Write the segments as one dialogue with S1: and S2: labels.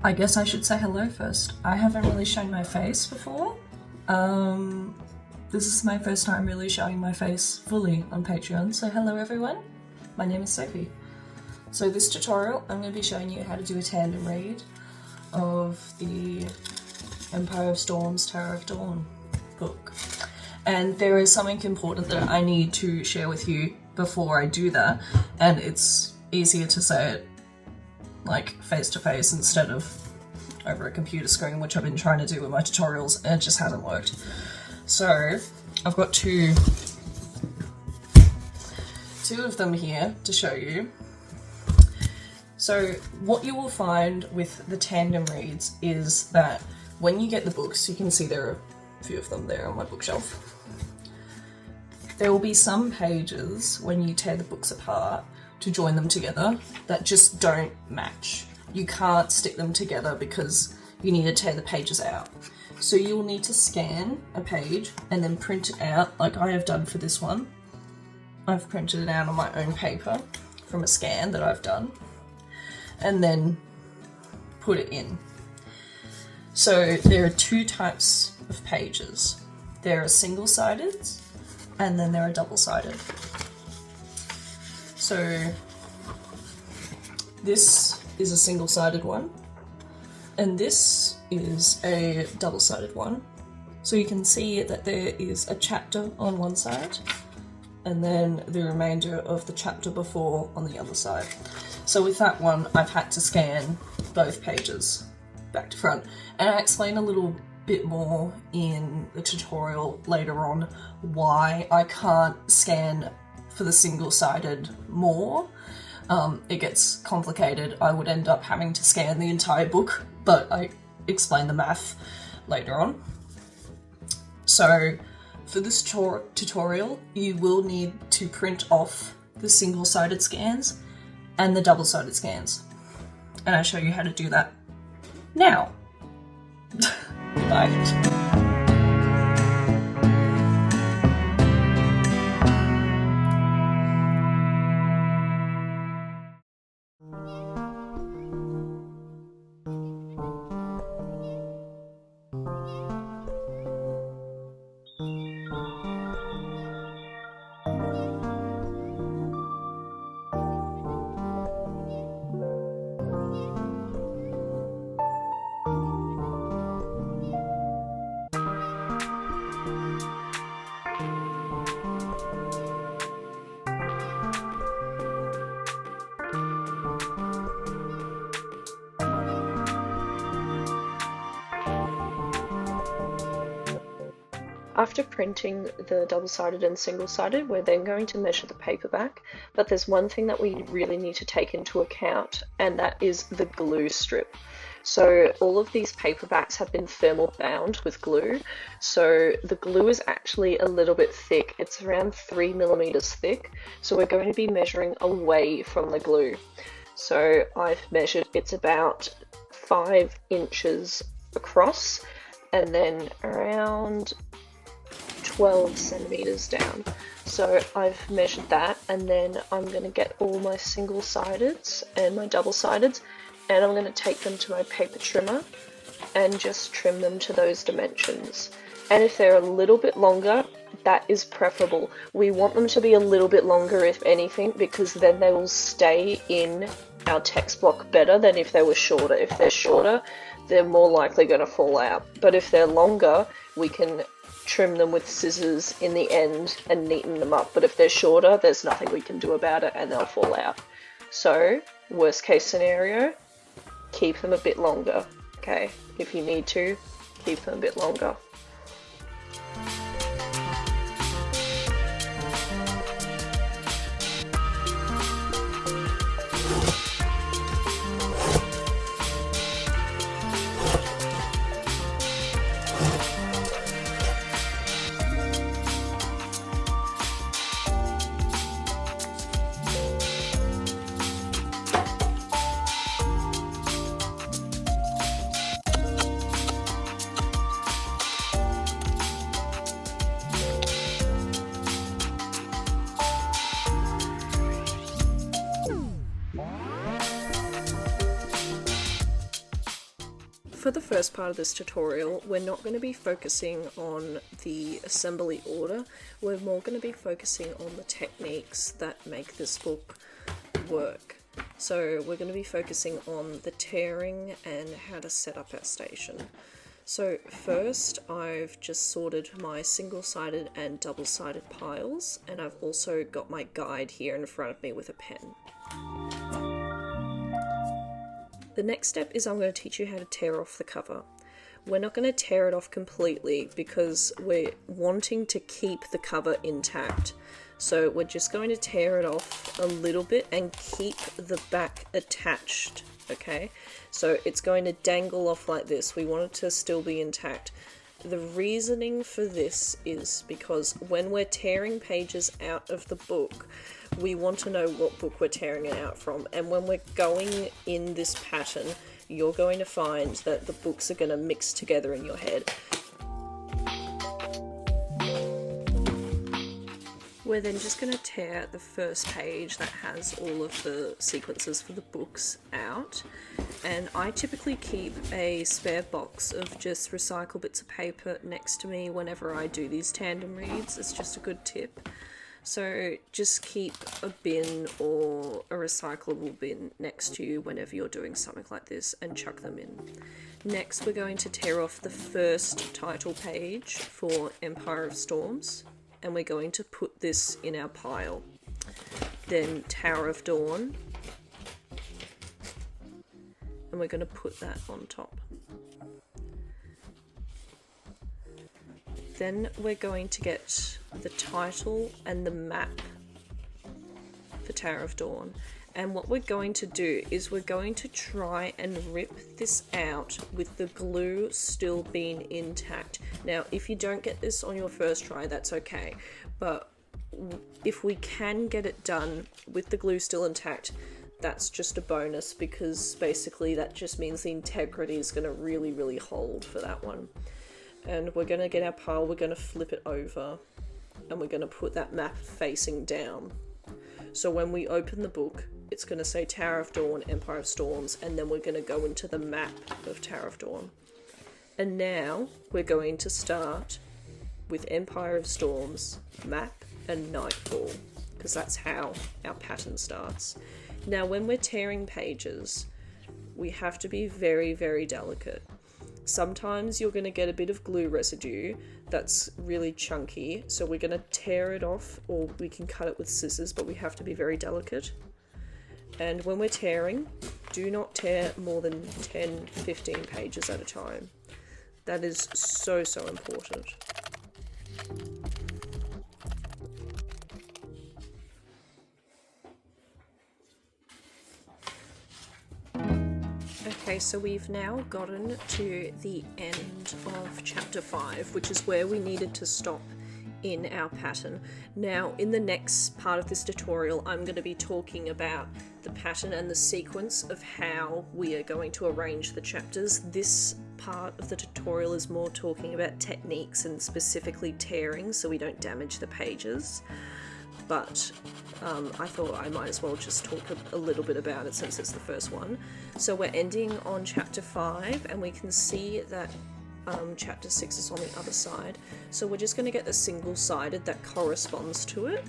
S1: I guess I should say hello first. I haven't really shown my face before. This is my first time really showing my face fully on Patreon, so hello everyone. My name is Sophie. So this tutorial, I'm going to be showing you how to do a tandem read of the Empire of Storms, Tower of Dawn book. And there is something important that I need to share with you before I do that, and it's easier to say it like face to face instead of over a computer screen, which I've been trying to do with my tutorials and it just hasn't worked. So I've got two of them here to show you. So what you will find with the tandem reads is that when you get the books, you can see there are a few of them there on my bookshelf. There will be some pages when you tear the books apart to join them together that just don't match. You can't stick them together because you need to tear the pages out. So you'll need to scan a page and then print it out like I have done for this one. I've printed it out on my own paper from a scan that I've done and then put it in. So there are two types of pages. There are single-sided and then there are double-sided. So this is a single-sided one and this is a double-sided one. So you can see that there is a chapter on one side and then the remainder of the chapter before on the other side. So with that one, I've had to scan both pages back to front. And I explain a little bit more in the tutorial later on why I can't scan for the single-sided more. It gets complicated. I would end up having to scan the entire book, but I explain the math later on. So for this tutorial, you will need to print off the single-sided scans and the double-sided scans. And I'll show you how to do that now. Bye.
S2: After printing the double-sided and single-sided, we're then going to measure the paperback, but there's one thing that we really need to take into account, and that is the glue strip. So all of these paperbacks have been thermal bound with glue, so the glue is actually a little bit thick. It's around 3 millimeters thick, so we're going to be measuring away from the glue. So I've measured it's about 5 inches across and then around 12 centimeters down. So I've measured that, and then I'm going to get all my single-sideds and my double-sideds, and I'm going to take them to my paper trimmer and just trim them to those dimensions. And if they're a little bit longer, that is preferable. We want them to be a little bit longer, if anything, because then they will stay in our text block better than if they were shorter. If they're shorter, they're more likely going to fall out. But if they're longer, we can trim them with scissors in the end and neaten them up. But if they're shorter, there's nothing we can do about it and they'll fall out. So, worst case scenario, keep them a bit longer. Okay, if you need to, keep them a bit longer. for the first part of this tutorial, we're not going to be focusing on the assembly order. We're more going to be focusing on the techniques that make this book work. So we're going to be focusing on the tearing and how to set up our station. So first, I've just sorted my single-sided and double-sided piles, and I've also got my guide here in front of me with a pen. The next step is I'm going to teach you how to tear off the cover. We're not going to tear it off completely because we're wanting to keep the cover intact. So we're just going to tear it off a little bit and keep the back attached, okay? So it's going to dangle off like this. We want it to still be intact. The reasoning for this is because when we're tearing pages out of the book, we want to know what book we're tearing it out from. And when we're going in this pattern, you're going to find that the books are going to mix together in your head. We're then just going to tear the first page that has all of the sequences for the books out. And I typically keep a spare box of just recycled bits of paper next to me whenever I do these tandem reads. It's just a good tip. So just keep a bin or a recyclable bin next to you whenever you're doing something like this and chuck them in. Next, we're going to tear off the first title page for Empire of Storms, and we're going to put this in our pile. Then Tower of Dawn, and we're going to put that on top. Then we're going to get the title and the map for Tower of Dawn. And what we're going to do is we're going to try and rip this out with the glue still being intact. Now, if you don't get this on your first try, that's okay. But if we can get it done with the glue still intact, that's just a bonus, because basically that just means the integrity is going to really, really hold for that one. And we're going to get our pile, we're going to flip it over, and we're going to put that map facing down. So when we open the book, it's going to say Tower of Dawn, Empire of Storms, and then we're going to go into the map of Tower of Dawn. And now we're going to start with Empire of Storms, map, and Nightfall, because that's how our pattern starts. Now when we're tearing pages, we have to be very, very delicate. Sometimes you're going to get a bit of glue residue that's really chunky, so we're going to tear it off, or we can cut it with scissors, but we have to be very delicate. And when we're tearing, do not tear more than 10-15 pages at a time. That is so, so important. Okay, so we've now gotten to the end of chapter 5, which is where we needed to stop in our pattern. Now, in the next part of this tutorial, I'm going to be talking about the pattern and the sequence of how we are going to arrange the chapters. This part of the tutorial is more talking about techniques and specifically tearing, so we don't damage the pages. But I thought I might as well just talk a little bit about it since it's the first one. So we're ending on chapter 5, and we can see that chapter 6 is on the other side. So we're just going to get the single-sided that corresponds to it,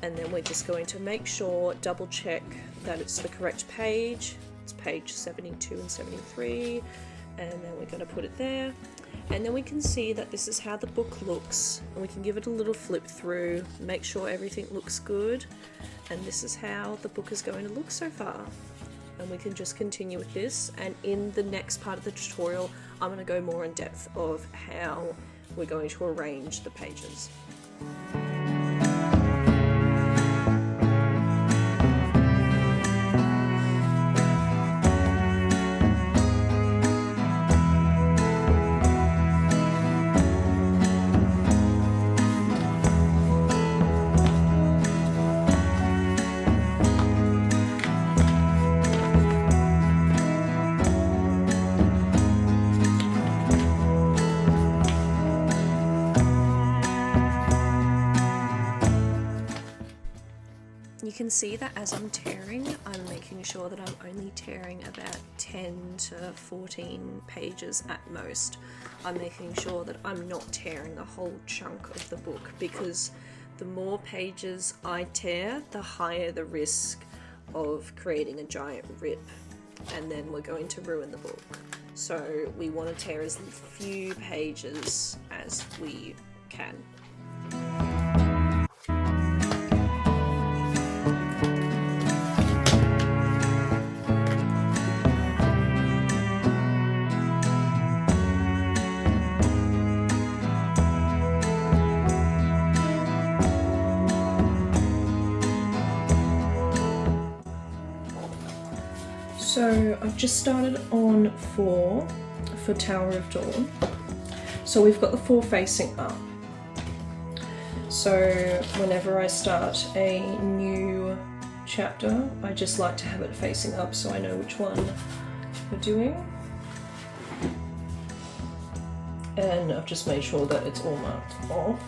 S2: and then we're just going to make sure, double check that it's the correct page. It's page 72 and 73, and then we're going to put it there. And then we can see that this is how the book looks, and we can give it a little flip through, make sure everything looks good, and this is how the book is going to look so far. And we can just continue with this, and in the next part of the tutorial I'm going to go more in depth of how we're going to arrange the pages.
S3: can see that as I'm tearing, I'm making sure that I'm only tearing about 10 to 14 pages at most. I'm making sure that I'm not tearing a whole chunk of the book, because the more pages I tear, the higher the risk of creating a giant rip, and then we're going to ruin the book. So we want to tear as few pages as we can.
S1: So I've just started on 4 for Tower of Dawn. So we've got the 4 facing up. So whenever I start a new chapter, I just like to have it facing up so I know which one we're doing. And I've just made sure that it's all marked off.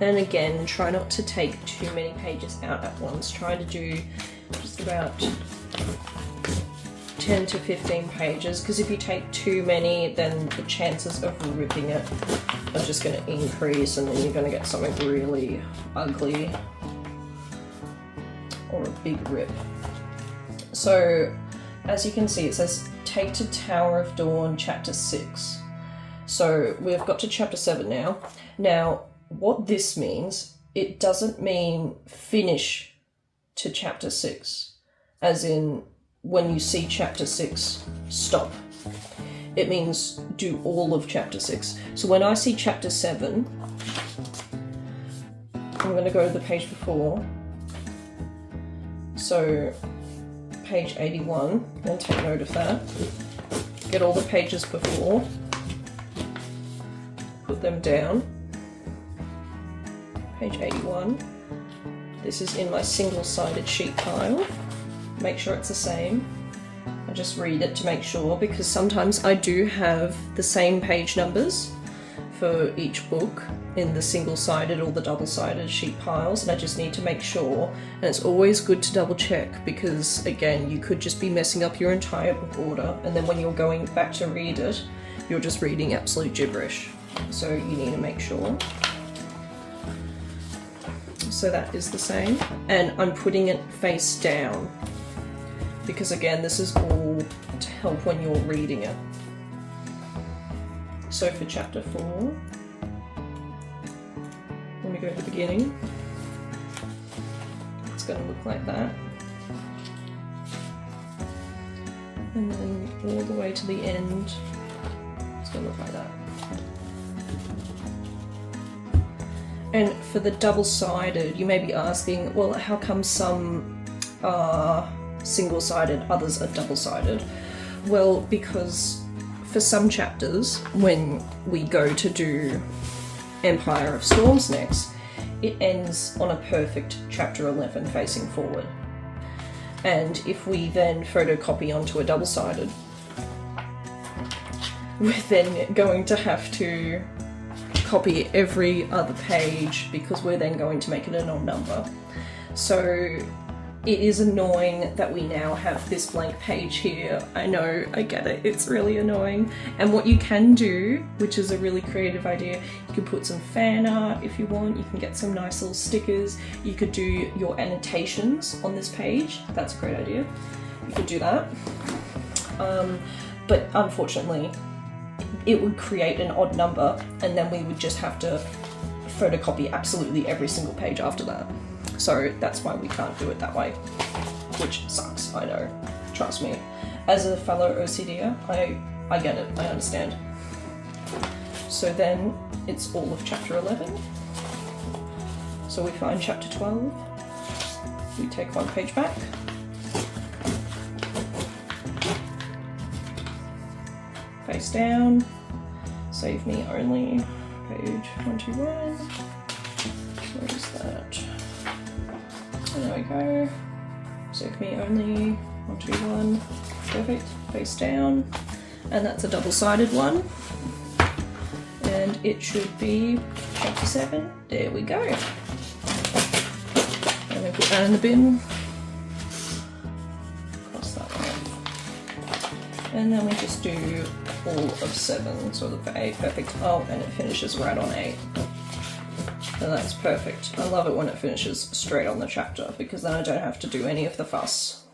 S1: And again, try not to take too many pages out at once. Try to do just about 10 to 15 pages, because if you take too many, then the chances of ripping it are just going to increase, and then you're going to get something really ugly or a big rip. So, as you can see, it says take to Tower of Dawn, chapter 6. So we've got to chapter 7 now. Now, what this means, it doesn't mean finish to chapter 6, as in when you see chapter 6, stop. It means do all of chapter 6. So when I see chapter 7, I'm going to go to the page before. So page 81, and take note of that. Get all the pages before, put them down. Page 81. This is in my single-sided sheet pile. Make sure it's the same. I just read it to make sure, because sometimes I do have the same page numbers for each book in the single-sided or the double-sided sheet piles, and I just need to make sure. And it's always good to double check, because again, you could just be messing up your entire book order, and then when you're going back to read it, you're just reading absolute gibberish. So you need to make sure. So that is the same, and I'm putting it face down, because again, this is all to help when you're reading it. So for chapter 4, when we go to the beginning, it's going to look like that, and then all the way to the end, it's going to look like that. And for the double-sided, you may be asking, well, how come some are single-sided, others are double-sided? Well, because for some chapters, when we go to do Empire of Storms next, it ends on a perfect chapter 11 facing forward. And if we then photocopy onto a double-sided, we're then going to have to copy every other page, because we're then going to make it an odd number. So it is annoying that we now have this blank page here. I know, I get it, it's really annoying. And what you can do, which is a really creative idea, you can put some fan art if you want, you can get some nice little stickers, you could do your annotations on this page. That's a great idea. You could do that. But unfortunately, it would create an odd number, and then we would just have to photocopy absolutely every single page after that. So that's why we can't do it that way, which sucks, I know, trust me. As a fellow OCDer, I get it, I understand. So then it's all of chapter 11. So we find chapter 12, we take one page back, face down, save me only, page 121, where is that? And there we go, save me only, 121, perfect, face down, and that's a double-sided one. and it should be chapter 7. There we go. And we put that in the bin. Cross that one off. And then we just do all of 7, so look for 8, perfect. Oh, and it finishes right on 8. And that's perfect. I love it when it finishes straight on the chapter, because then I don't have to do any of the fuss.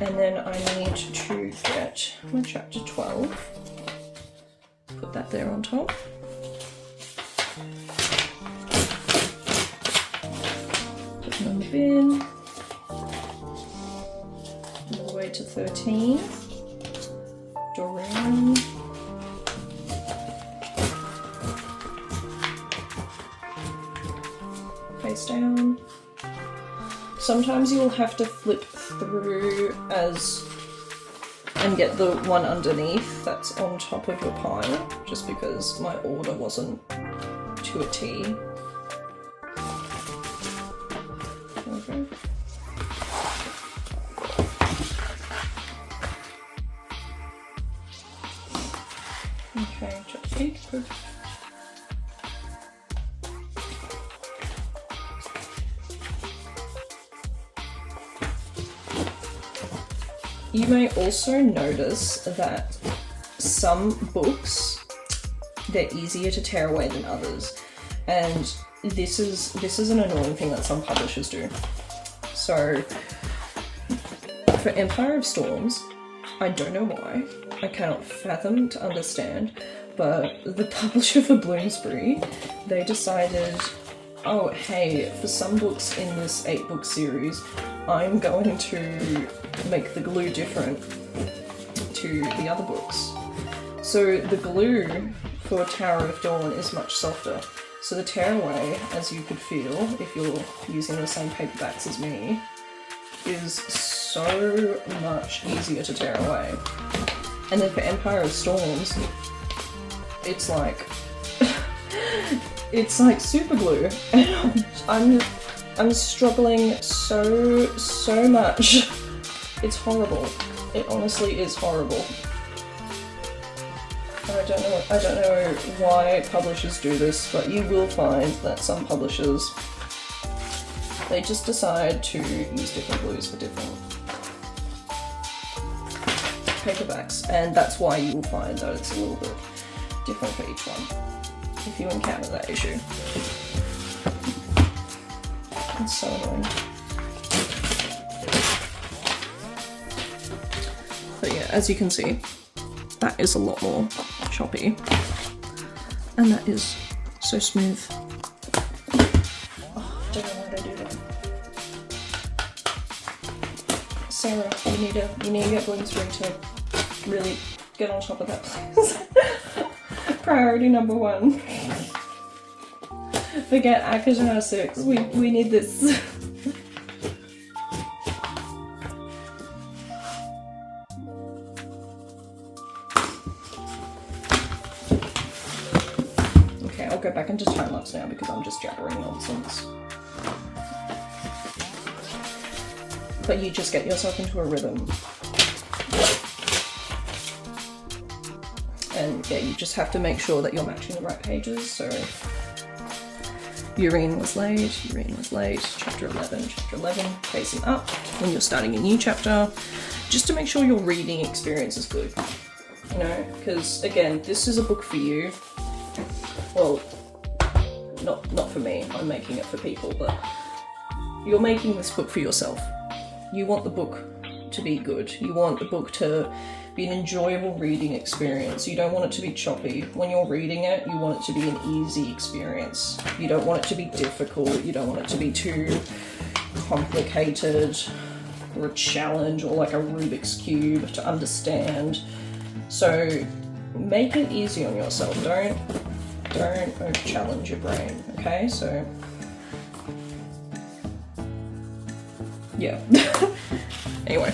S1: And then I need to get my chapter 12. Put that there on top. Put it in the bin. All the way to 13. Doreen. Face down. Sometimes you'll have to flip through and get the one underneath that's on top of your pile, just because my order wasn't to a T. Okay. Okay, chapter 8. You may also notice that some books, they're easier to tear away than others, and this is an annoying thing that some publishers do. So for Empire of Storms, I don't know why, I cannot fathom to understand, but the publisher for Bloomsbury, they decided, oh hey, for some books in this 8-book series, I'm going to make the glue different to the other books. So the glue for Tower of Dawn is much softer. So the tearaway, as you could feel if you're using the same paperbacks as me, is so much easier to tear away. And then for Empire of Storms, it's like it's like super glue, and I'm struggling so much. It's horrible. It honestly is horrible. I don't know why publishers do this, but you will find that some publishers, they just decide to use different glues for different paperbacks, and that's why you will find that it's a little bit different for each one, if you encounter that issue. It's so annoying. But yeah, as you can see, that is a lot more choppy, and that is so smooth. Oh, I don't know why they do that. Sarah, you need to get Bloomsbury to really get on top of that, please. Priority number 1. Forget Akajana 6. We need this. Okay, I'll go back into time lapse now because I'm just jabbering nonsense. But you just get yourself into a rhythm. And yeah, you just have to make sure that you're matching the right pages. So Urine was late, chapter 11, facing up when you're starting a new chapter, just to make sure your reading experience is good, you know, because again, this is a book for you. Well, not for me, I'm making it for people, but you're making this book for yourself. You want the book to be good, you want the book to be an enjoyable reading experience. You don't want it to be choppy. When you're reading it, you want it to be an easy experience. You don't want it to be difficult. You don't want it to be too complicated or a challenge or like a Rubik's Cube to understand. So make it easy on yourself. Don't over-challenge your brain, okay? So yeah. Anyway.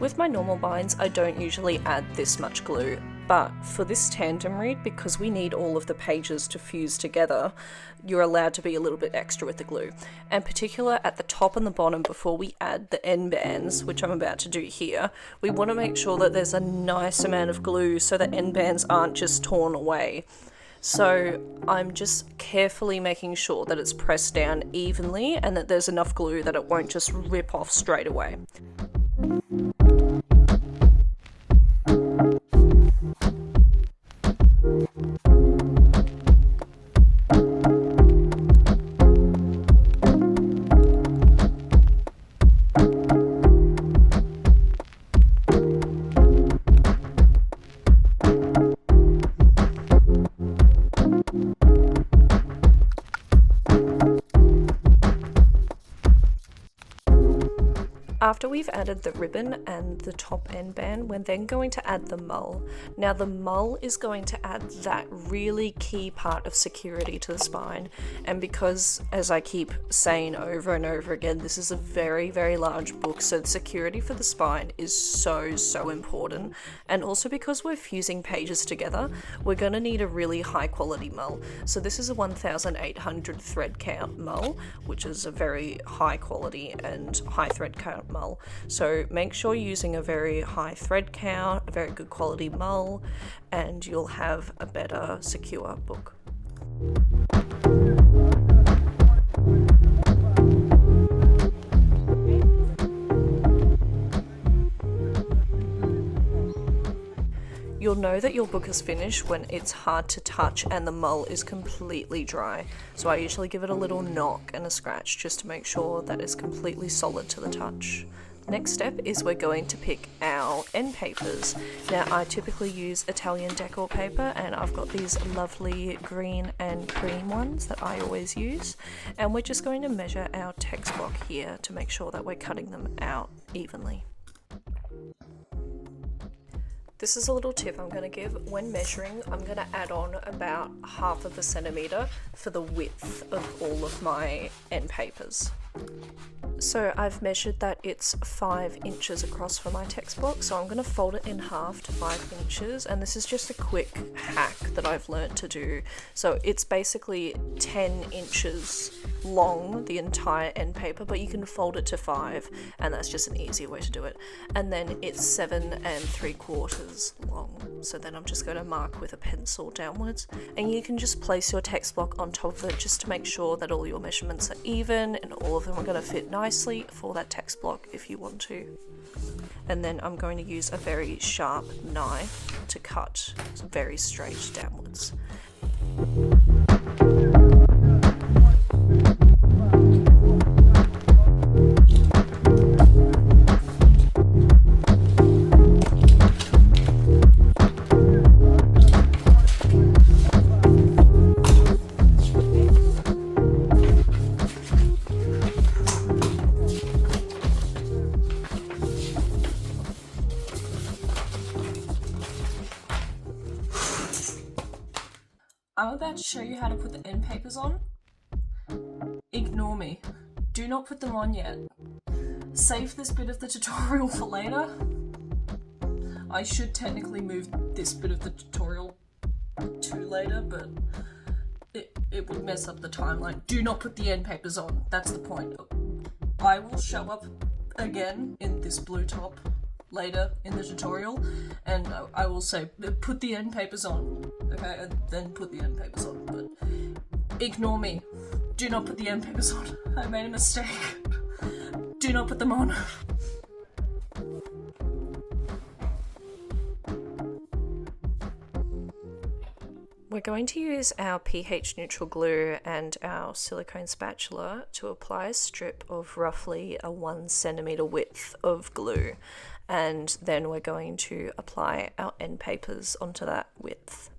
S3: With my normal binds, I don't usually add this much glue, but for this tandem read, because we need all of the pages to fuse together, you're allowed to be a little bit extra with the glue. And particular at the top and the bottom before we add the end bands, which I'm about to do here, we want to make sure that there's a nice amount of glue so the end bands aren't just torn away. So I'm just carefully making sure that it's pressed down evenly and that there's enough glue that it won't just rip off straight away. After we've added the ribbon and the top end band, we're then going to add the mull. Now the mull is going to add that really key part of security to the spine, and because, as I keep saying over and over again, this is a very, very large book, so the security for the spine is so important, and also because we're fusing pages together, we're going to need a really high quality mull. So this is a 1800 thread count mull, which is a very high quality and high thread count mull. So make sure you're using a very high thread count, a very good quality mull, and you'll have a better, secure book. You'll know that your book is finished when it's hard to touch and the mull is completely dry. So I usually give it a little knock and a scratch just to make sure that it's completely solid to the touch. Next step is we're going to pick our end papers. Now I typically use Italian decor paper, and I've got these lovely green and cream ones that I always use, and we're just going to measure our text block here to make sure that we're cutting them out evenly. This is a little tip I'm going to give. When measuring, I'm going to add on about 1/2 centimetre for the width of all of my end papers. So I've measured that it's 5 inches across for my text block, so I'm going to fold it in half to 5 inches, and this is just a quick hack that I've learned to do. So it's basically 10 inches long, the entire end paper, but you can fold it to 5, and that's just an easier way to do it. And then it's 7 3/4 long, so then I'm just going to mark with a pencil downwards, and you can just place your text block on top of it just to make sure that all your measurements are even and all of them are going to fit nicely for that text block if you want to. And then I'm going to use a very sharp knife to cut very straight downwards.
S1: I'm about to show you how to put the end papers on. Ignore me. Do not put them on yet. Save this bit of the tutorial for later. I should technically move this bit of the tutorial to later, but it would mess up the timeline. Do not put the end papers on. That's the point. I will show up again in this blue top later in the tutorial, and I will say put the end papers on, okay, and then put the end papers on, but ignore me. Do not put the end papers on. I made a mistake. Do not put them on.
S3: We're going to use our pH neutral glue and our silicone spatula to apply a strip of roughly a 1 centimetre width of glue, and then we're going to apply our end papers onto that width.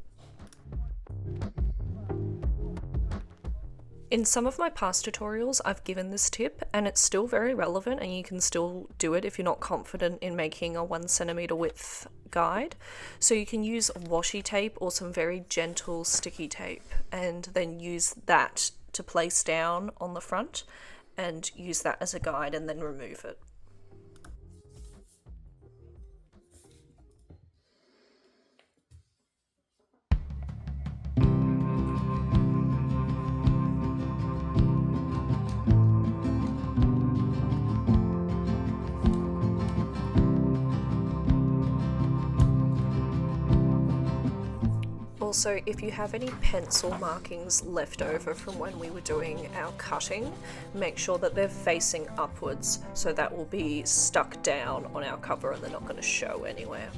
S3: In some of my past tutorials I've given this tip, and it's still very relevant, and you can still do it if you're not confident in making a 1 centimetre width guide. So you can use washi tape or some very gentle sticky tape, and then use that to place down on the front and use that as a guide and then remove it. Also, if you have any pencil markings left over from when we were doing our cutting, make sure that they're facing upwards, so that will be stuck down on our cover and they're not going to show anywhere.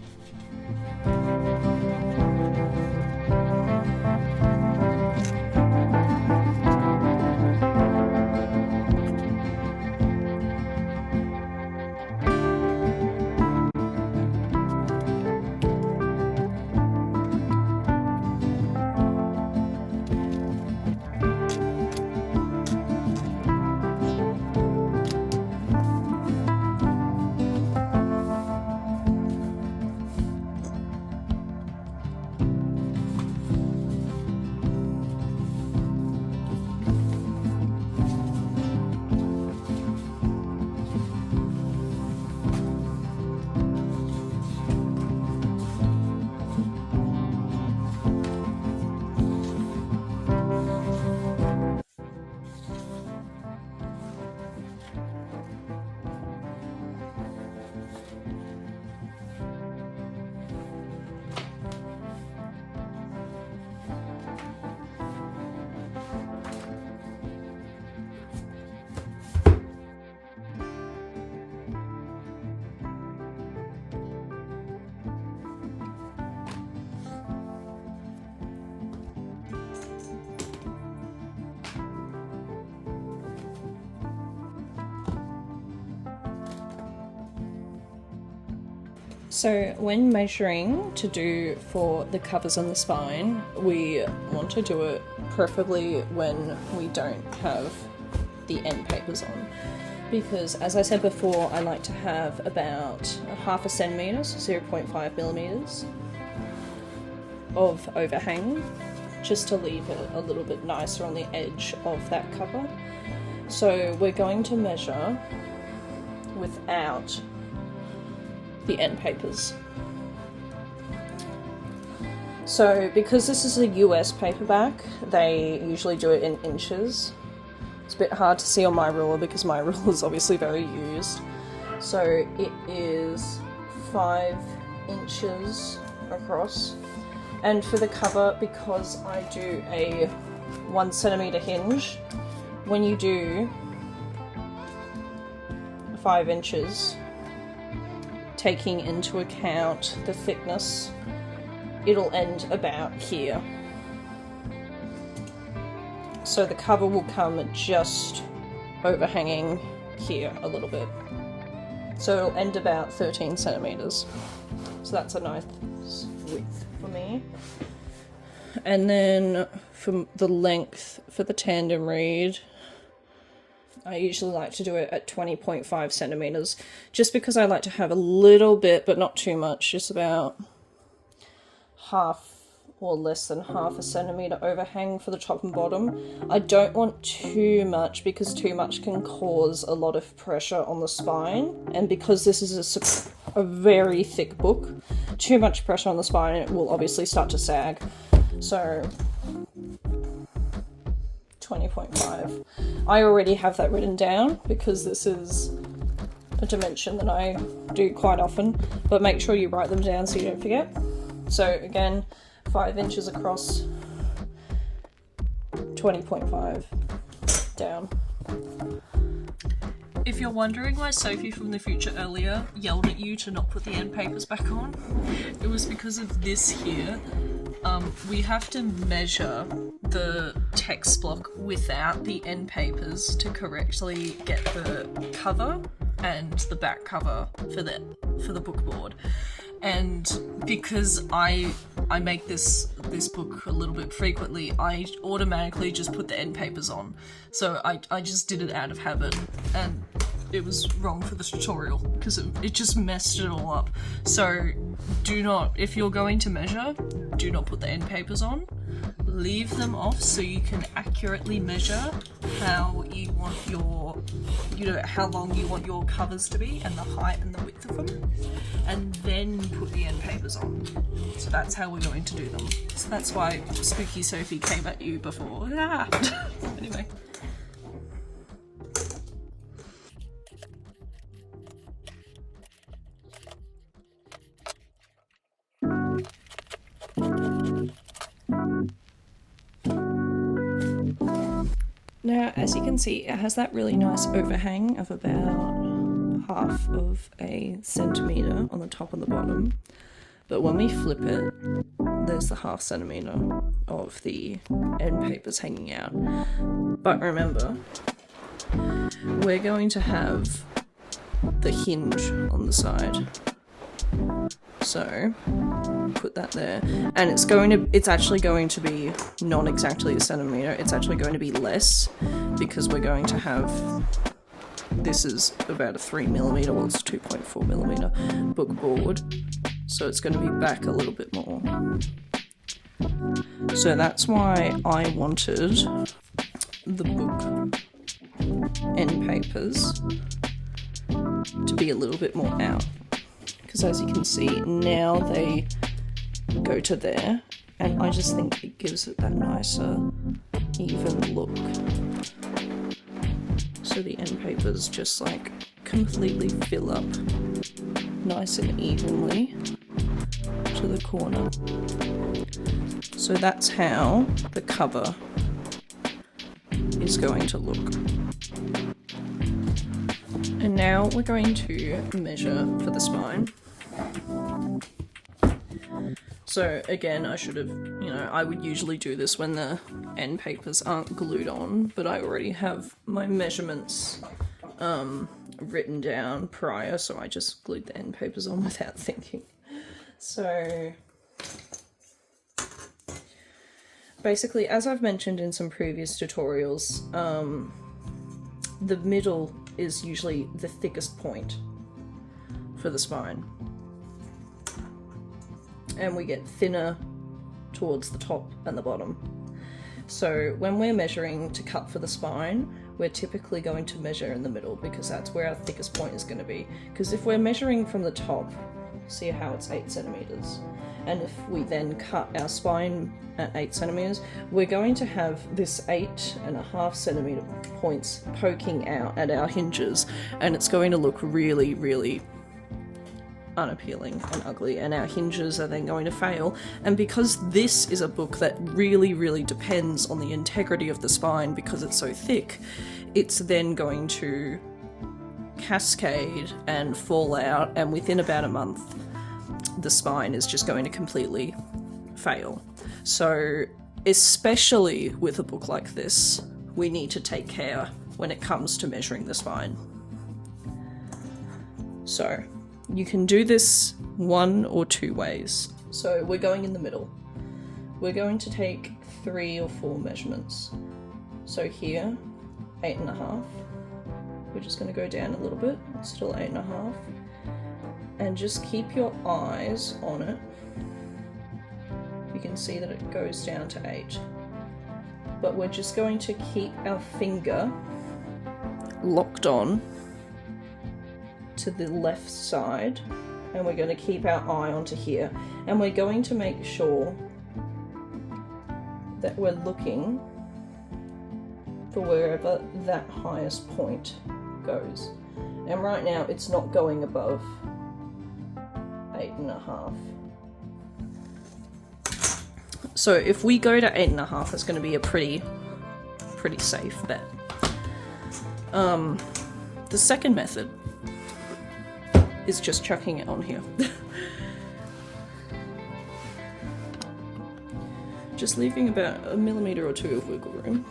S3: So when measuring to do for the covers on the spine, we want to do it preferably when we don't have the end papers on. Because as I said before, I like to have about half a centimetre, 0.5 millimetres of overhang, just to leave it a little bit nicer on the edge of that cover. So we're going to measure without the end papers. So because this is a US paperback, they usually do it in inches. It's a bit hard to see on my ruler because my ruler is obviously very used. So it is 5 inches across. And for the cover, because I do a 1 centimetre hinge, when you do 5 inches, taking into account the thickness, it'll end about here. So the cover will come just overhanging here a little bit. So it'll end about 13 centimetres. So that's a nice width for me. And then for the length for the tandem reed, I usually like to do it at 20.5 centimetres, just because I like to have a little bit, but not too much, just about half or less than half a centimetre overhang for the top and bottom. I don't want too much, because too much can cause a lot of pressure on the spine, and because this is a very thick book, too much pressure on the spine, it will obviously start to sag. So 20.5. I already have that written down because this is a dimension that I do quite often, but make sure you write them down so you don't forget. So again, 5 inches across, 20.5 down.
S1: If you're wondering why Sophie from the future earlier yelled at you to not put the end papers back on, it was because of this here. We have to measure the text block without the end papers to correctly get the cover and the back cover for the book board. And because I make this book a little bit frequently, I automatically just put the end papers on. So I just did it out of habit, and it was wrong for the tutorial because it just messed it all up. So do not, if you're going to measure, do not put the end papers on. Leave them off so you can accurately measure how you want your, how long you want your covers to be and the height and the width of them, and then put the end papers on. So that's how we're going to do them. So that's why Spooky Sophie came at you before. Anyway. Now, as you can see, it has that really nice overhang of about half of a centimetre on the top and the bottom. But when we flip it, there's the half centimetre of the end papers hanging out. But remember, we're going to have the hinge on the side. So put that there, and it's actually going to be not exactly a centimetre, it's actually going to be less, because we're going to have, this is about a 3mm, well it's 2.4mm book board, so it's going to be back a little bit more. So that's why I wanted the book end papers to be a little bit more out, because as you can see now they go to there, and I just think it gives it that nicer even look. So the end papers just like completely fill up nice and evenly to the corner. So that's how the cover is going to look. And now we're going to measure for the spine. So again, I should have, I would usually do this when the end papers aren't glued on, but I already have my measurements written down prior, so I just glued the end papers on without thinking. So basically, as I've mentioned in some previous tutorials, the middle is usually the thickest point for the spine, and we get thinner towards the top and the bottom. So when we're measuring to cut for the spine, we're typically going to measure in the middle, because that's where our thickest point is going to be. Because if we're measuring from the top, see how it's 8 centimeters, and if we then cut our spine at 8 centimeters, we're going to have this 8.5 centimeter points poking out at our hinges, and it's going to look really, really unappealing and ugly, and our hinges are then going to fail. And because this is a book that really, really depends on the integrity of the spine, because it's so thick, it's then going to cascade and fall out, and within about a month the spine is just going to completely fail. So especially with a book like this, we need to take care when it comes to measuring the spine. So you can do this one or two ways. So we're going in the middle. We're going to take 3 or 4 measurements. So here, 8.5. We're just going to go down a little bit, still 8.5. And just keep your eyes on it. You can see that it goes down to 8. But we're just going to keep our finger locked on to the left side, and we're going to keep our eye onto here, and we're going to make sure that we're looking for wherever that highest point goes. And right now it's not going above 8.5. So if we go to 8.5, it's going to be a pretty safe bet. The second method is just chucking it on here. Just leaving about 1 millimeter or 2 of wiggle room.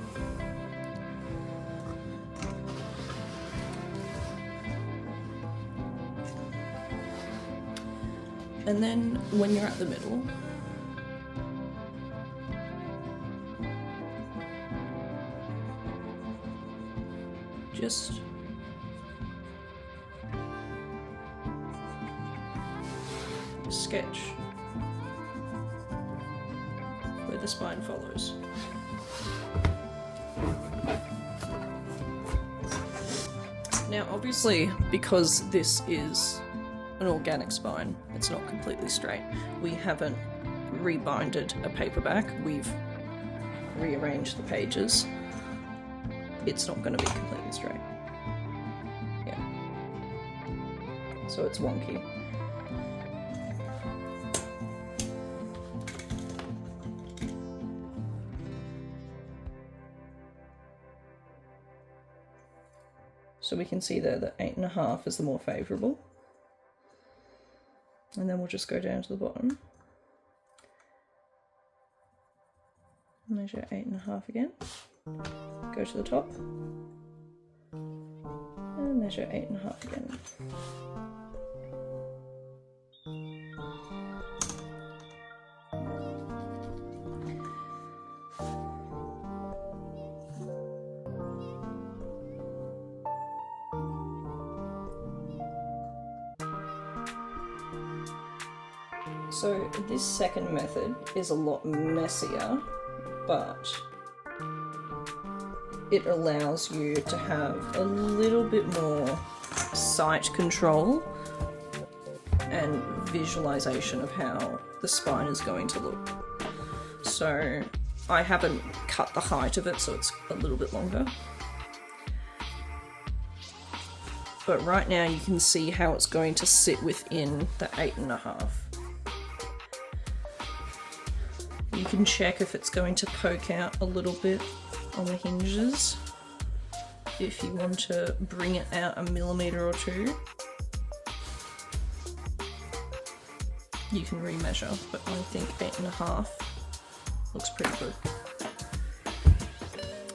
S1: And then when you're at the middle, just sketch where the spine follows. Now obviously, because this is an organic spine, it's not completely straight. We haven't rebinded a paperback, we've rearranged the pages. It's not going to be completely straight. Yeah. So it's wonky. So we can see there that 8.5 is the more favourable. And then we'll just go down to the bottom. Measure 8.5 again. Go to the top. And measure 8.5 again. So this second method is a lot messier, but it allows you to have a little bit more sight control and visualization of how the spine is going to look. So I haven't cut the height of it, so it's a little bit longer. But right now you can see how it's going to sit within the 8.5. You can check if it's going to poke out a little bit on the hinges. If you want to bring it out a millimetre or two, you can remeasure, but I think 8.5 looks pretty good.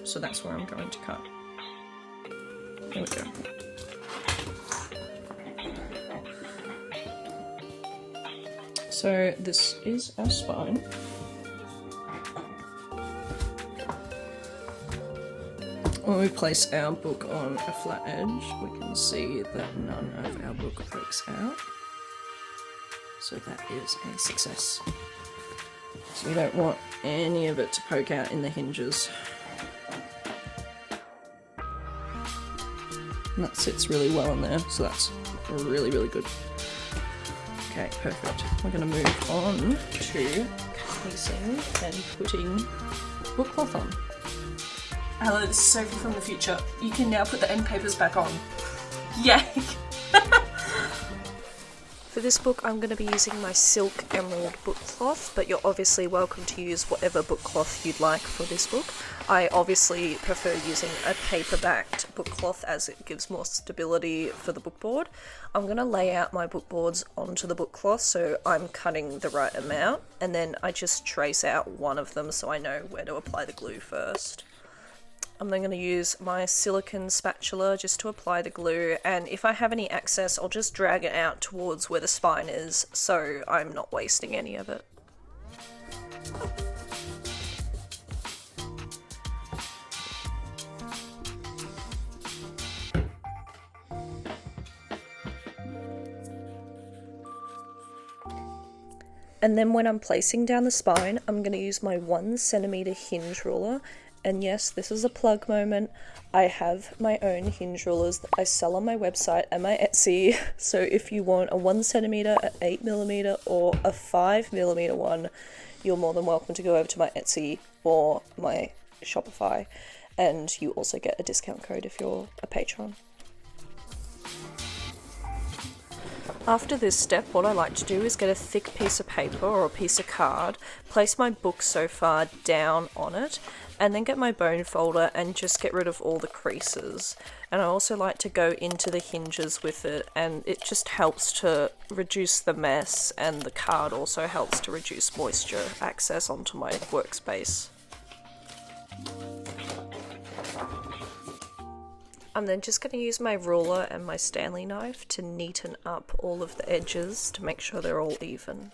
S1: So that's where I'm going to cut. There we go. So this is our spine. When we place our book on a flat edge, we can see that none of our book pokes out. So that is a success. So we don't want any of it to poke out in the hinges. And that sits really well in there, so that's really, really good. Okay, perfect. We're going to move on to casing and putting book cloth on.
S4: Hello, this is Sophie from the future. You can now put the end papers back on. Yay!
S3: For this book, I'm going to be using my Silk Emerald book cloth, but you're obviously welcome to use whatever book cloth you'd like for this book. I obviously prefer using a paper-backed book cloth as it gives more stability for the book board. I'm going to lay out my book boards onto the book cloth so I'm cutting the right amount, and then I just trace out one of them so I know where to apply the glue first. I'm then going to use my silicone spatula just to apply the glue, and if I have any excess I'll just drag it out towards where the spine is so I'm not wasting any of it. And then when I'm placing down the spine, I'm going to use my 1 centimeter hinge ruler. And yes, this is a plug moment. I have my own hinge rulers that I sell on my website and my Etsy. So if you want a 1 centimeter, an 8mm, or a 5mm one, you're more than welcome to go over to my Etsy or my Shopify. And you also get a discount code if you're a patron. After this step, what I like to do is get a thick piece of paper or a piece of card, place my book so far down on it, and then get my bone folder and just get rid of all the creases. And I also like to go into the hinges with it, and it just helps to reduce the mess, and the card also helps to reduce moisture access onto my workspace. I'm then just going to use my ruler and my Stanley knife to neaten up all of the edges to make sure they're all even.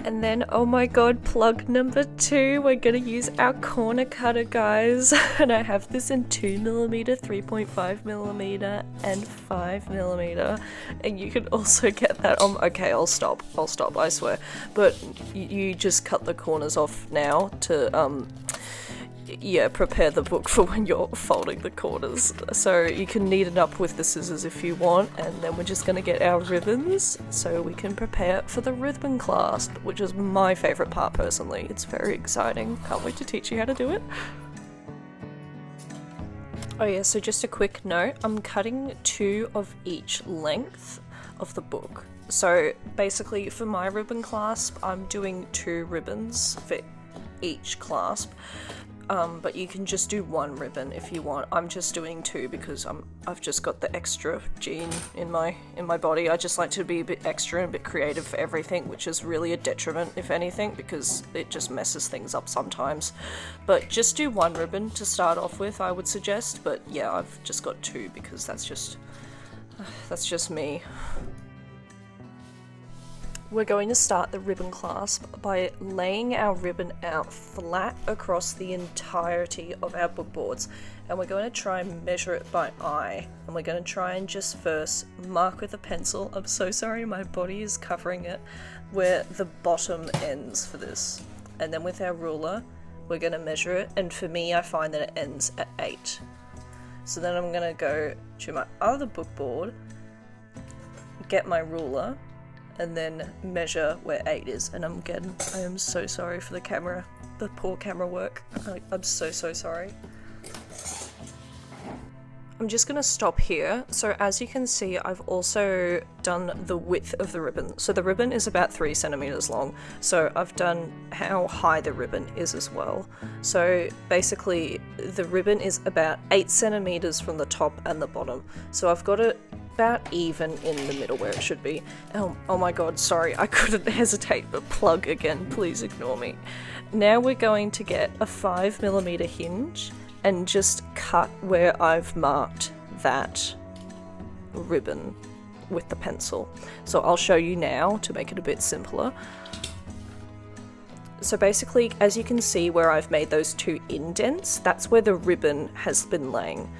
S3: And then, oh my god, plug number 2, we're gonna use our corner cutter, guys. And I have this in 2mm, 3.5mm, and 5mm. And you can also get that on, okay, I'll stop, I swear. But you just cut the corners off now to, yeah, prepare the book for when you're folding the corners. So you can neaten up with the scissors if you want, and then we're just going to get our ribbons so we can prepare for the ribbon clasp, which is my favourite part personally. It's very exciting. Can't wait to teach you how to do it. Oh yeah, so just a quick note, I'm cutting 2 of each length of the book. So basically for my ribbon clasp, I'm doing 2 ribbons for each clasp, but you can just do 1 ribbon if you want. I'm just doing 2 because I've just got the extra gene in my body. I just like to be a bit extra and a bit creative for everything, which is really a detriment if anything, because it just messes things up sometimes. But just do 1 ribbon to start off with, I would suggest. But yeah, I've just got 2 because that's just me. We're going to start the ribbon clasp by laying our ribbon out flat across the entirety of our book boards, and we're going to try and measure it by eye, and we're going to try and just first mark with a pencil. I'm so sorry, my body is covering it, where the bottom ends for this, and then with our ruler we're going to measure it, and for me I find that it ends at 8. So then I'm going to go to my other book board, get my ruler, and then measure where 8 is. And I am so sorry for the poor camera work. I'm so sorry. I'm just going to stop here. So as you can see, I've also done the width of the ribbon. So the ribbon is about 3 centimeters long. So I've done how high the ribbon is as well. So basically the ribbon is about 8 centimeters from the top and the bottom. So I've got it about even in the middle where it should be. Oh my god, sorry, I couldn't hesitate but plug again, please ignore me. Now we're going to get a 5mm hinge and just cut where I've marked that ribbon with the pencil. So I'll show you now to make it a bit simpler. So basically, as you can see where I've made those 2 indents, that's where the ribbon has been laying.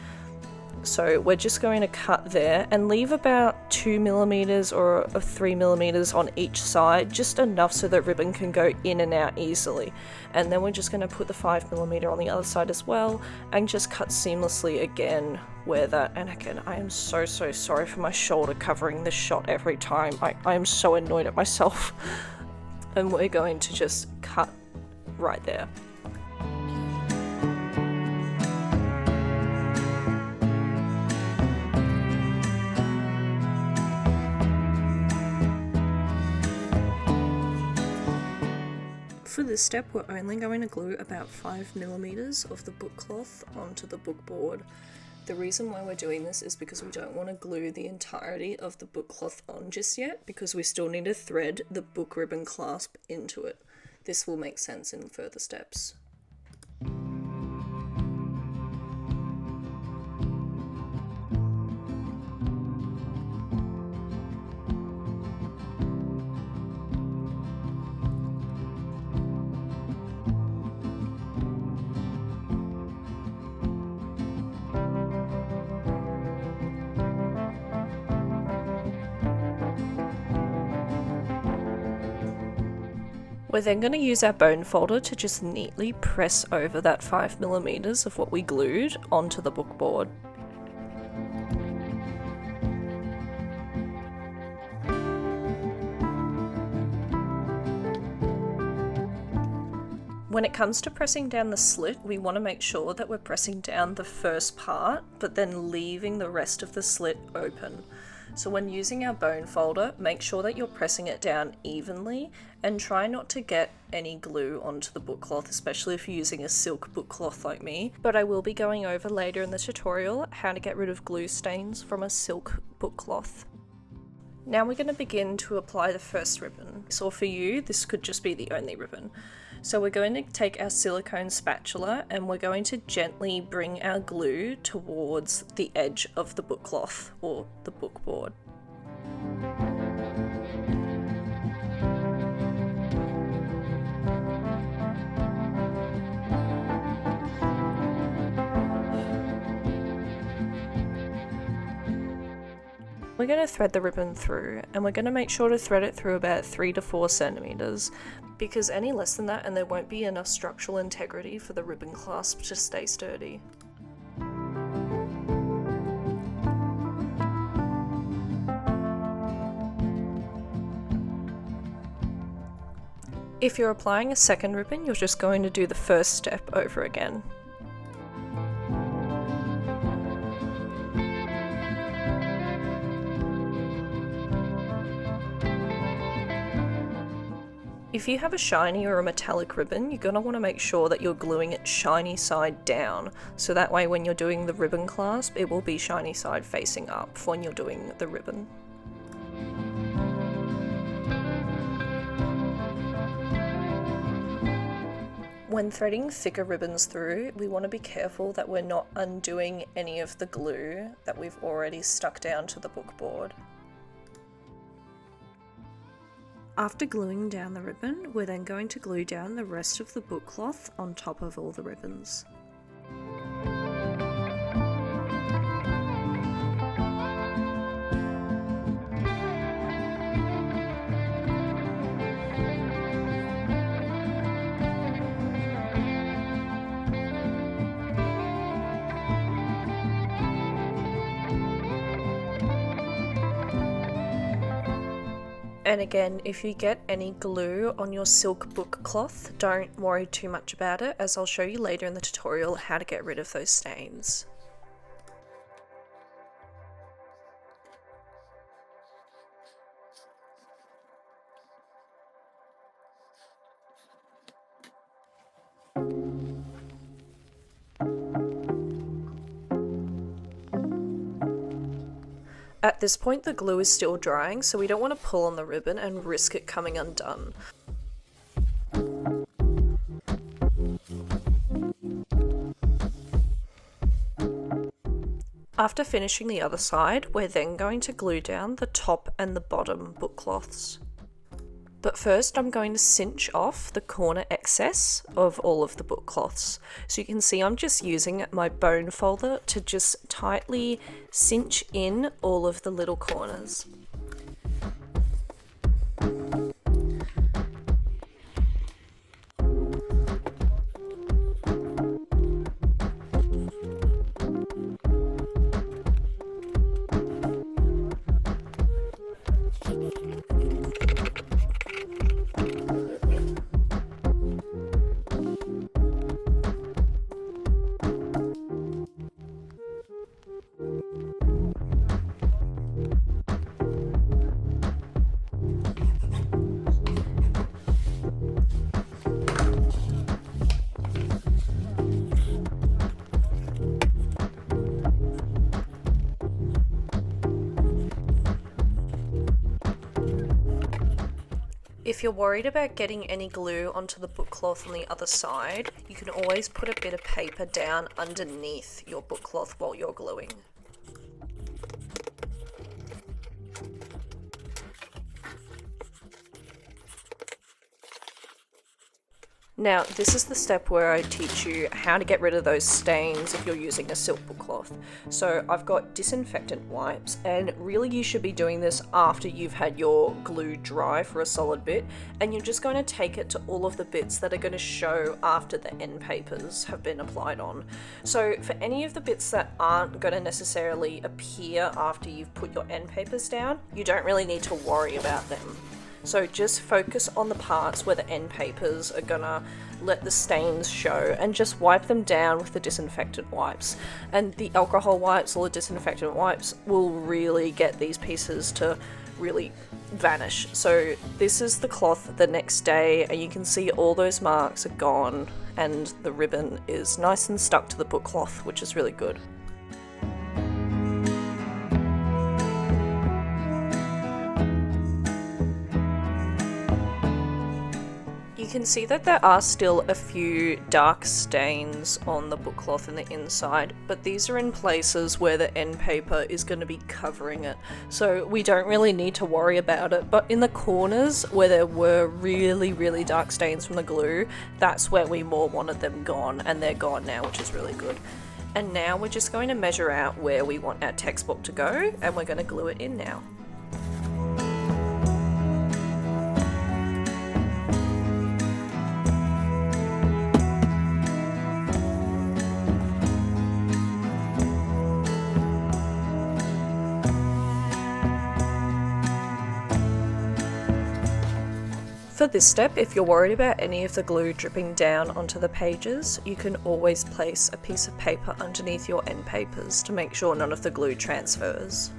S3: So we're just going to cut there and leave about 2mm or 3mm on each side, just enough so that ribbon can go in and out easily. And then we're just going to put the 5mm on the other side as well and just cut seamlessly again where that, and again, I am so sorry for my shoulder covering this shot every time. I am so annoyed at myself. And we're going to just cut right there. For this step, we're only going to glue about 5mm of the book cloth onto the book board. The reason why we're doing this is because we don't want to glue the entirety of the book cloth on just yet, because we still need to thread the book ribbon clasp into it. This will make sense in further steps. We're then going to use our bone folder to just neatly press over that 5mm of what we glued onto the book board. When it comes to pressing down the slit, we want to make sure that we're pressing down the first part, but then leaving the rest of the slit open. So when using our bone folder, make sure that you're pressing it down evenly and try not to get any glue onto the book cloth, especially if you're using a silk book cloth like me. But I will be going over later in the tutorial how to get rid of glue stains from a silk book cloth. Now we're going to begin to apply the first ribbon. So for you, this could just be the only ribbon. So we're going to take our silicone spatula and we're going to gently bring our glue towards the edge of the book cloth or the book board. We're going to thread the ribbon through, and we're going to make sure to thread it through about 3 to 4 centimeters, because any less than that and there won't be enough structural integrity for the ribbon clasp to stay sturdy. If you're applying a second ribbon, you're just going to do the first step over again. If you have a shiny or a metallic ribbon, you're going to want to make sure that you're gluing it shiny side down, so that way when you're doing the ribbon clasp, it will be shiny side facing up when you're doing the ribbon. When threading thicker ribbons through, we want to be careful that we're not undoing any of the glue that we've already stuck down to the book board. After gluing down the ribbon, we're then going to glue down the rest of the book cloth on top of all the ribbons. And again, if you get any glue on your silk book cloth, don't worry too much about it, as I'll show you later in the tutorial how to get rid of those stains. At this point the glue is still drying, so we don't want to pull on the ribbon and risk it coming undone. After finishing the other side, we're then going to glue down the top and the bottom book cloths. But first I'm going to cinch off the corner excess of all of the book cloths. So you can see I'm just using my bone folder to just tightly cinch in all of the little corners. If you're worried about getting any glue onto the book cloth on the other side, you can always put a bit of paper down underneath your book cloth while you're gluing. Now, this is the step where I teach you how to get rid of those stains if you're using a silk book cloth. So I've got disinfectant wipes, and really you should be doing this after you've had your glue dry for a solid bit, and you're just going to take it to all of the bits that are going to show after the end papers have been applied on. So for any of the bits that aren't going to necessarily appear after you've put your end papers down, you don't really need to worry about them. So just focus on the parts where the end papers are gonna let the stains show, and just wipe them down with the disinfectant wipes. And the alcohol wipes or the disinfectant wipes will really get these pieces to really vanish. So this is the cloth the next day, and you can see all those marks are gone and the ribbon is nice and stuck to the book cloth, which is really good. You can see that there are still a few dark stains on the book cloth in the inside, but these are in places where the end paper is going to be covering it, so we don't really need to worry about it. But in the corners where there were really dark stains from the glue, that's where we more wanted them gone, and they're gone now, which is really good. And now we're just going to measure out where we want our textbook to go, and we're going to glue it in now. For this step, if you're worried about any of the glue dripping down onto the pages, you can always place a piece of paper underneath your end papers to make sure none of the glue transfers.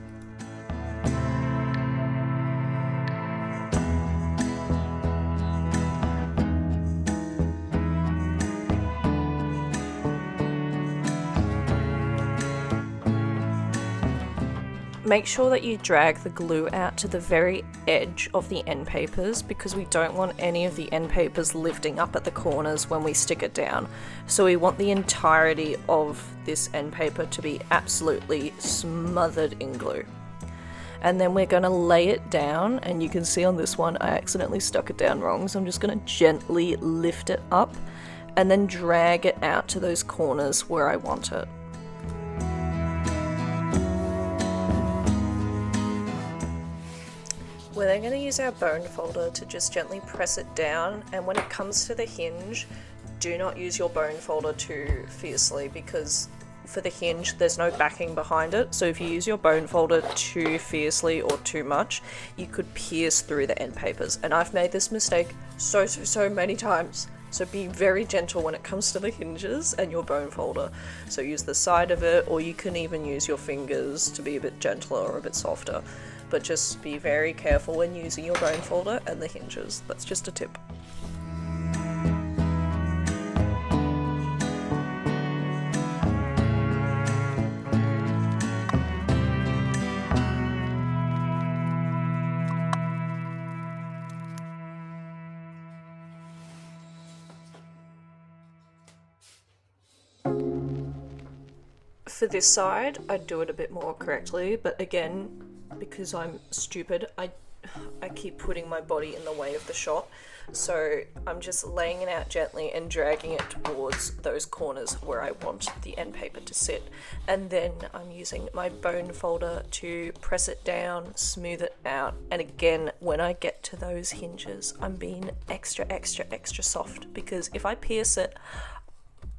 S3: Make sure that you drag the glue out to the very edge of the end papers, because we don't want any of the end papers lifting up at the corners when we stick it down. So we want the entirety of this end paper to be absolutely smothered in glue. And then we're going to lay it down, and you can see on this one I accidentally stuck it down wrong, so I'm just going to gently lift it up and then drag it out to those corners where I want it. We're then going to use our bone folder to just gently press it down, and when it comes to the hinge, do not use your bone folder too fiercely, because for the hinge there's no backing behind it, so if you use your bone folder too fiercely or too much, you could pierce through the end papers, and I've made this mistake so many times. So be very gentle when it comes to the hinges and your bone folder. So use the side of it, or you can even use your fingers to be a bit gentler or a bit softer. But just be very careful when using your bone folder and the hinges. That's just a tip. For this side, I'd do it a bit more correctly, but again, because I'm stupid, I keep putting my body in the way of the shot, so I'm just laying it out gently and dragging it towards those corners where I want the end paper to sit, and then I'm using my bone folder to press it down, smooth it out, and again, when I get to those hinges, I'm being extra soft, because if I pierce it,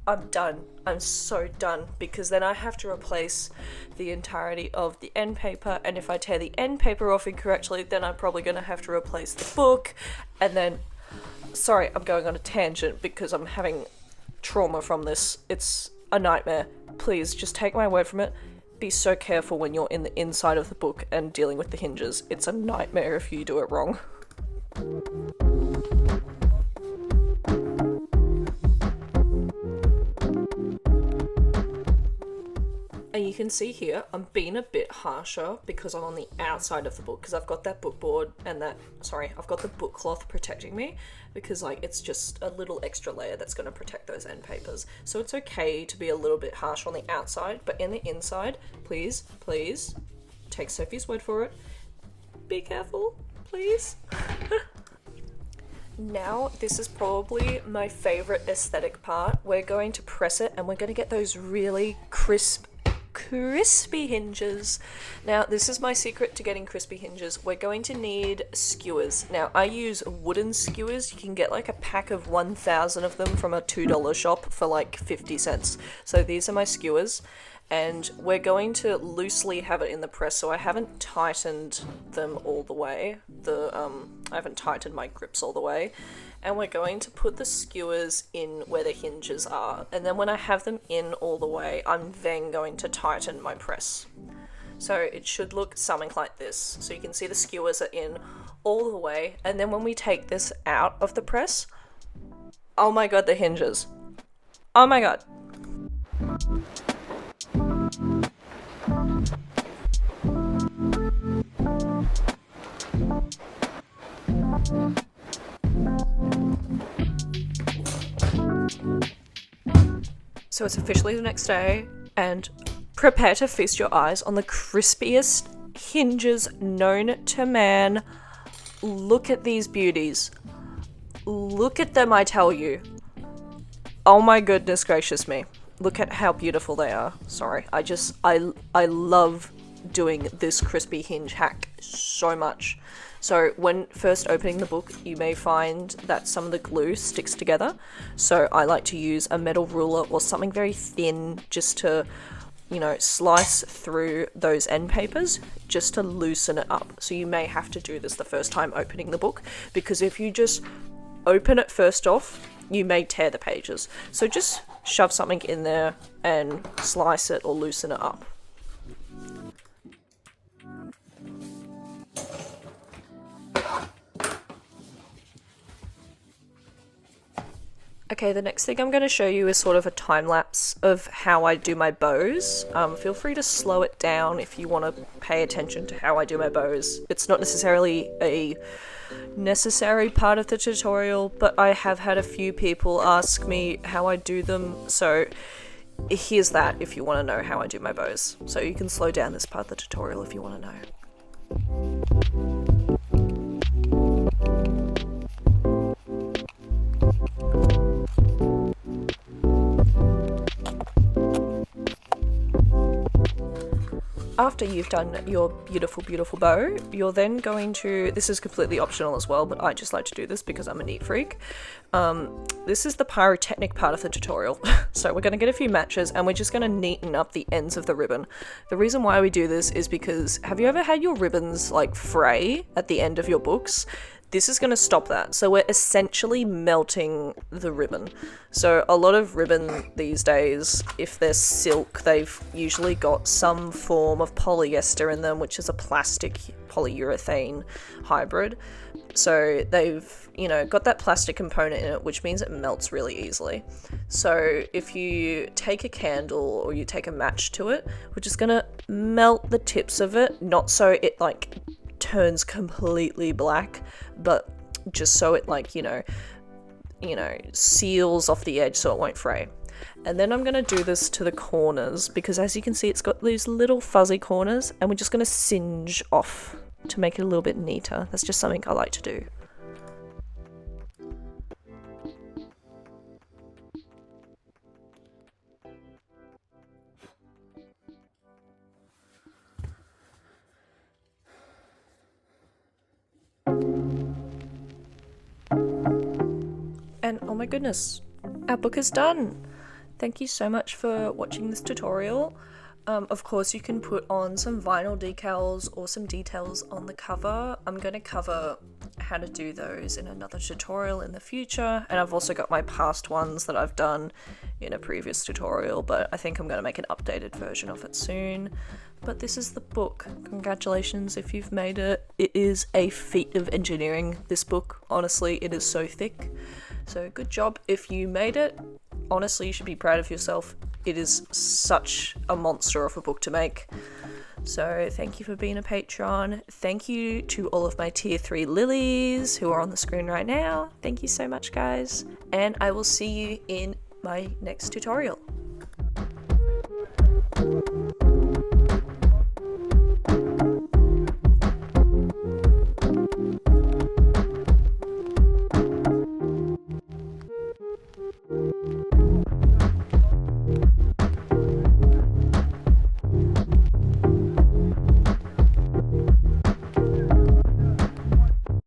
S3: I'm done. I'm so done, because then I have to replace the entirety of the end paper, and if I tear the end paper off incorrectly, then I'm probably going to have to replace the book, and then, sorry, I'm going on a tangent because I'm having trauma from this. It's a nightmare. Please, just take my word from it. Be so careful when you're in the inside of the book and dealing with the hinges. It's a nightmare if you do it wrong. And you can see here, I'm being a bit harsher because I'm on the outside of the book, because I've got that book board and I've got the book cloth protecting me, because like it's just a little extra layer that's going to protect those end papers. So it's okay to be a little bit harsh on the outside, but in the inside, please, take Sophie's word for it. Be careful, please. Now, this is probably my favorite aesthetic part. We're going to press it and we're going to get those really crispy hinges. Now, this is my secret to getting crispy hinges. We're going to need skewers. Now, I use wooden skewers. You can get like a pack of 1,000 of them from a $2 shop for like 50 cents. So these are my skewers, and we're going to loosely have it in the press, so I haven't tightened them all the way. I haven't tightened my grips all the way. And we're going to put the skewers in where the hinges are, and then when I have them in all the way, I'm then going to tighten my press. So it should look something like this. So you can see the skewers are in all the way, and then when we take this out of the press, oh my god, the hinges. Oh my god. So it's officially the next day, and prepare to feast your eyes on the crispiest hinges known to man. Look at these beauties. Look at them, I tell you. Oh my goodness gracious me. Look at how beautiful they are. Sorry, I love doing this crispy hinge hack so much. So when first opening the book, you may find that some of the glue sticks together. So I like to use a metal ruler or something very thin just to, slice through those end papers just to loosen it up. So you may have to do this the first time opening the book, because if you just open it first off, you may tear the pages. So just shove something in there and slice it or loosen it up. A Okay, the next thing I'm going to show you is sort of a time lapse of how I do my bows. Feel free to slow it down if you want to pay attention to how I do my bows. It's not necessarily a necessary part of the tutorial, but I have had a few people ask me how I do them, so here's that if you want to know how I do my bows. So you can slow down this part of the tutorial if you want to know. After you've done your beautiful, beautiful bow, you're then going to, this is completely optional as well, but I just like to do this because I'm a neat freak. This is the pyrotechnic part of the tutorial. So we're going to get a few matches and we're just going to neaten up the ends of the ribbon. The reason why we do this is because, have you ever had your ribbons like fray at the end of your books? This is going to stop that. So we're essentially melting the ribbon. So a lot of ribbon these days, if they're silk, they've usually got some form of polyester in them, which is a plastic polyurethane hybrid. So they've, you know, got that plastic component in it, which means it melts really easily. So if you take a candle or you take a match to it, we're just going to melt the tips of it, not so it like turns completely black, but just so it like, you know, seals off the edge so it won't fray. And then I'm going to do this to the corners because as you can see it's got these little fuzzy corners and we're just going to singe off to make it a little bit neater. That's just something I like to do. And oh my goodness, our book is done! Thank you so much for watching this tutorial. Of course you can put on some vinyl decals or some details on the cover. I'm going to cover how to do those in another tutorial in the future, and I've also got my past ones that I've done in a previous tutorial, but I think I'm going to make an updated version of it soon. But this is the book. Congratulations if you've made it. It is a feat of engineering, this book. Honestly, it is so thick. So good job if you made it. Honestly, you should be proud of yourself. It is such a monster of a book to make. So thank you for being a patron. Thank you to all of my tier 3 lilies who are on the screen right now. Thank you so much, guys. And I will see you in my next tutorial.